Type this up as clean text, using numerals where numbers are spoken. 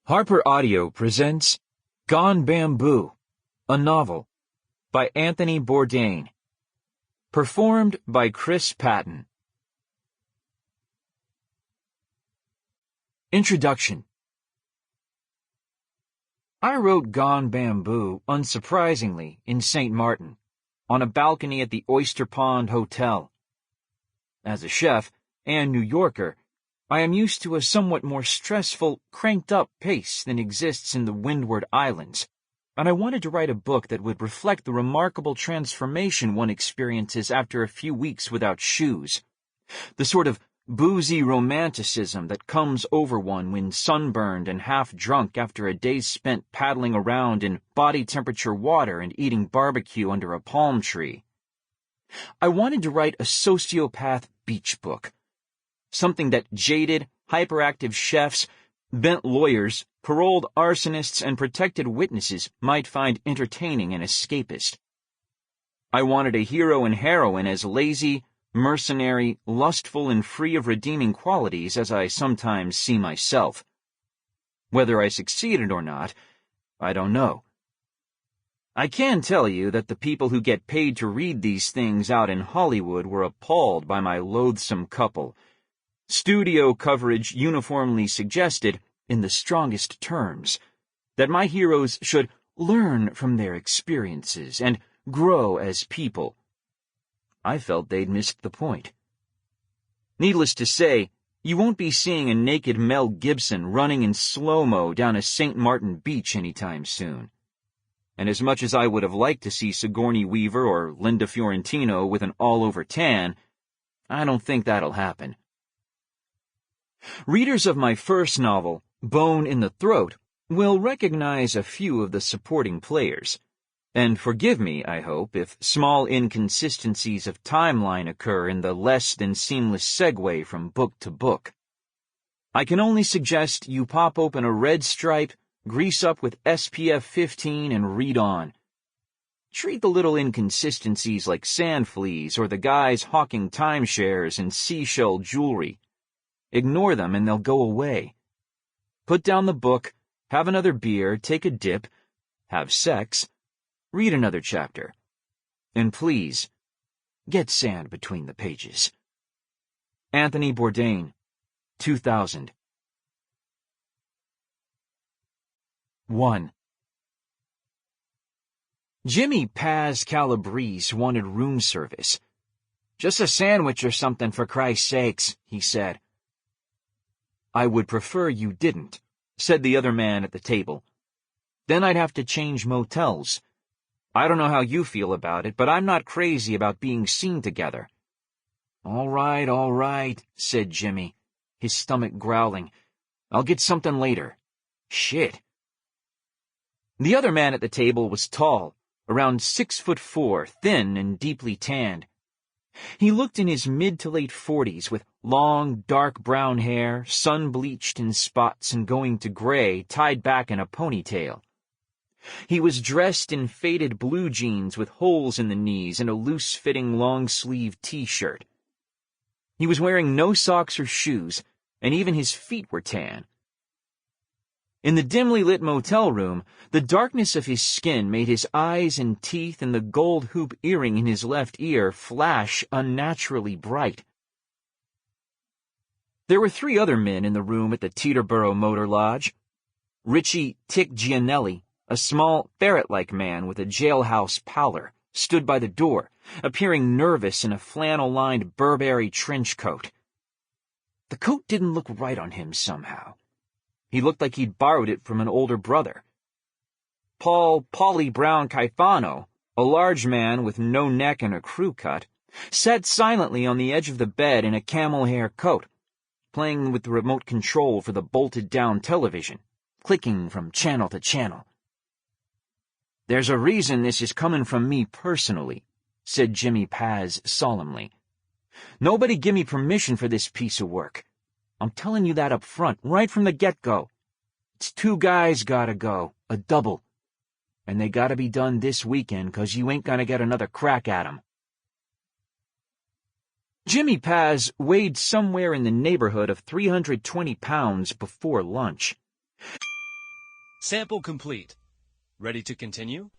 Harper Audio presents Gone Bamboo, a novel by Anthony Bourdain. Performed by Chris Patton. Introduction. I wrote Gone Bamboo, unsurprisingly, in St. Martin, on a balcony at the Oyster Pond Hotel. As a chef and New Yorker, I am used to a somewhat more stressful, cranked-up pace than exists in the Windward Islands, and I wanted to write a book that would reflect the remarkable transformation one experiences after a few weeks without shoes. The sort of boozy romanticism that comes over one when sunburned and half-drunk after a day spent paddling around in body-temperature water and eating barbecue under a palm tree. I wanted to write a sociopath beach book, something that jaded, hyperactive chefs, bent lawyers, paroled arsonists, and protected witnesses might find entertaining and escapist. I wanted a hero and heroine as lazy, mercenary, lustful, and free of redeeming qualities as I sometimes see myself. Whether I succeeded or not, I don't know. I can tell you that the people who get paid to read these things out in Hollywood were appalled by my loathsome couple. Studio coverage uniformly suggested, in the strongest terms, that my heroes should learn from their experiences and grow as people. I felt they'd missed the point. Needless to say, you won't be seeing a naked Mel Gibson running in slow-mo down a St. Martin beach anytime soon. And as much as I would have liked to see Sigourney Weaver or Linda Fiorentino with an all-over tan, I don't think that'll happen. Readers of my first novel, Bone in the Throat, will recognize a few of the supporting players, and forgive me, I hope, if small inconsistencies of timeline occur in the less-than-seamless segue from book to book. I can only suggest you pop open a red stripe, grease up with SPF 15, and read on. Treat the little inconsistencies like sand fleas or the guys hawking timeshares and seashell jewelry. Ignore them and they'll go away. Put down the book, have another beer, take a dip, have sex, read another chapter. And please, get sand between the pages. Anthony Bourdain, 2000. 1. Jimmy Paz Calabrese wanted room service. "Just a sandwich or something, for Christ's sakes," he said. "I would prefer you didn't," said the other man at the table. "Then I'd have to change motels. I don't know how you feel about it, but I'm not crazy about being seen together." All right, said Jimmy, his stomach growling. "I'll get something later. Shit." The other man at the table was tall, around 6'4", thin and deeply tanned. He looked in his mid to late 40s with long, dark brown hair, sun-bleached in spots and going to gray, tied back in a ponytail. He was dressed in faded blue jeans with holes in the knees and a loose-fitting long-sleeved T-shirt. He was wearing no socks or shoes, and even his feet were tan. In the dimly lit motel room, the darkness of his skin made his eyes and teeth and the gold hoop earring in his left ear flash unnaturally bright. There were 3 other men in the room at the Teterboro Motor Lodge. Richie Tick Iannello, a small, ferret-like man with a jailhouse pallor, stood by the door, appearing nervous in a flannel-lined Burberry trench coat. The coat didn't look right on him somehow. He looked like he'd borrowed it from an older brother. Paulie Brown Caifano, a large man with no neck and a crew cut, sat silently on the edge of the bed in a camel hair coat, playing with the remote control for the bolted-down television, clicking from channel to channel. "There's a reason this is coming from me personally," said Jimmy Paz solemnly. "Nobody give me permission for this piece of work. I'm telling you that up front, right from the get-go. It's 2 guys gotta go, a double. And they gotta be done this weekend, 'cause you ain't gonna get another crack at 'em." Jimmy Paz weighed somewhere in the neighborhood of 320 pounds before lunch. Sample complete. Ready to continue?